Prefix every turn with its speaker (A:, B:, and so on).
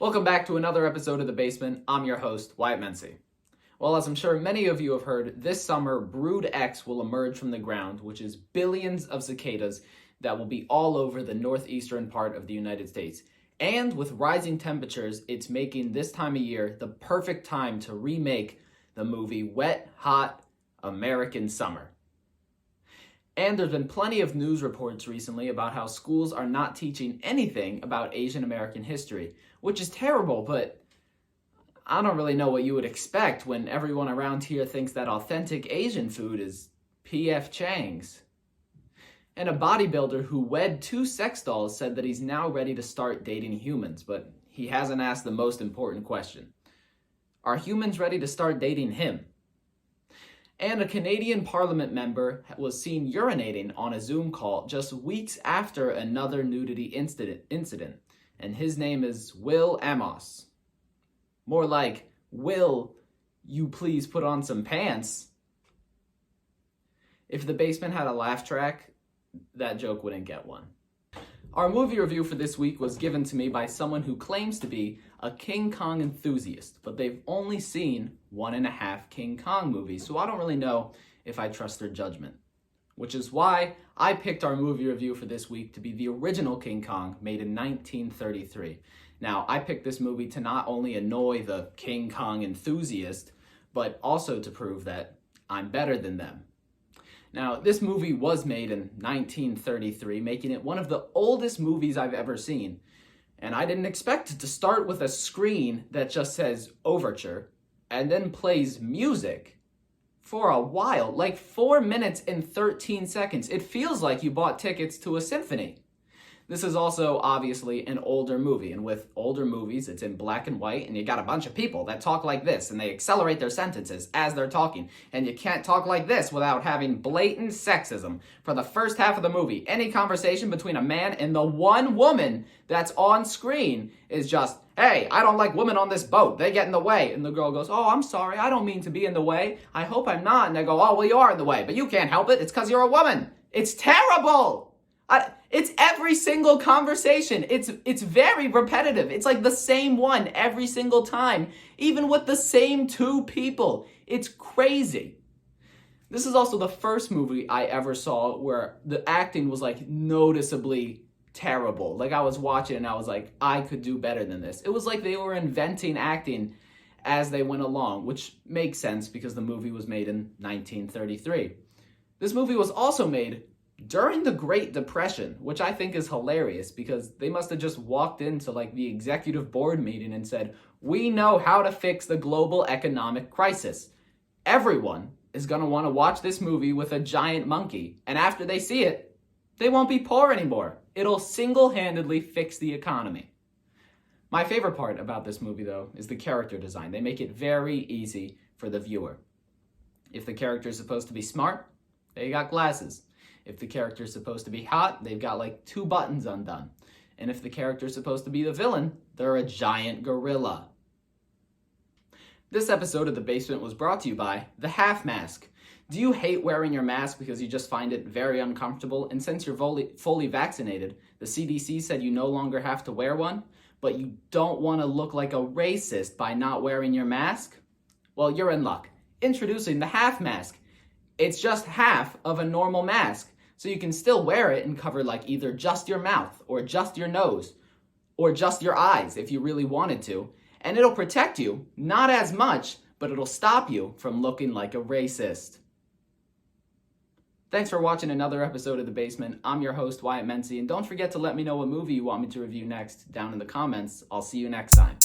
A: Welcome back to another episode of The Basement. I'm your host, Wyatt. Well, as I'm sure many of you have heard, this summer Brood X will emerge from the ground, which is billions of cicadas that will be all over the northeastern part of the United States. And with rising temperatures, it's making this time of year the perfect time to remake the movie Wet, Hot American Summer. And there's been plenty of news reports recently about how schools are not teaching anything about Asian American history, which is terrible, but I don't really know what you would expect when everyone around here thinks that authentic Asian food is P.F Changs. And a bodybuilder who wed 2 sex dolls said that he's now ready to start dating humans, but he hasn't asked the most important question. Are humans ready to start dating him? And a Canadian Parliament member was seen urinating on a Zoom call just weeks after another nudity incident. And his name is Will Amos. More like, will you please put on some pants? If The Basement had a laugh track, that joke wouldn't get one. Our movie review for this week was given to me by someone who claims to be a King Kong enthusiast, but they've only seen 1.5 King Kong movies, so I don't really know if I trust their judgment. Which is why I picked our movie review for this week to be the original King Kong, made in 1933. Now, I picked this movie to not only annoy the King Kong enthusiast, but also to prove that I'm better than them. Now, this movie was made in 1933, making it one of the oldest movies I've ever seen. And I didn't expect it to start with a screen that just says Overture and then plays music for a while, like 4 minutes and 13 seconds. It feels like you bought tickets to a symphony. This is also obviously an older movie, and with older movies, it's in black and white, and you got a bunch of people that talk like this, and they accelerate their sentences as they're talking, and you can't talk like this without having blatant sexism. For the first half of the movie, any conversation between a man and the one woman that's on screen is just, hey, I don't like women on this boat, they get in the way. And the girl goes, oh, I'm sorry, I don't mean to be in the way, I hope I'm not. And they go, oh, well, you are in the way, but you can't help it, it's because you're a woman. It's terrible! It's every single conversation. It's very repetitive. It's like the same one every single time, even with the same 2 people. It's crazy. This is also the first movie I ever saw where the acting was like noticeably terrible. Like I was watching and I was like, I could do better than this. It was like they were inventing acting as they went along, which makes sense because the movie was made in 1933. This movie was also made during the Great Depression, which I think is hilarious because they must have just walked into like the executive board meeting and said, we know how to fix the global economic crisis. Everyone is going to want to watch this movie with a giant monkey. And after they see it, they won't be poor anymore. It'll single-handedly fix the economy. My favorite part about this movie, though, is the character design. They make it very easy for the viewer. If the character is supposed to be smart, they got glasses. If the character is supposed to be hot, they've got like 2 buttons undone. And if the character is supposed to be the villain, they're a giant gorilla. This episode of The Basement was brought to you by the half mask. Do you hate wearing your mask because you just find it very uncomfortable? And since you're fully vaccinated, the CDC said you no longer have to wear one, but you don't want to look like a racist by not wearing your mask? Well, you're in luck. Introducing the half mask. It's just half of a normal mask, so you can still wear it and cover like either just your mouth or just your nose or just your eyes if you really wanted to. And it'll protect you, not as much, but it'll stop you from looking like a racist. Thanks for watching another episode of The Basement. I'm your host, Wyatt, and don't forget to let me know what movie you want me to review next down in the comments. I'll see you next time.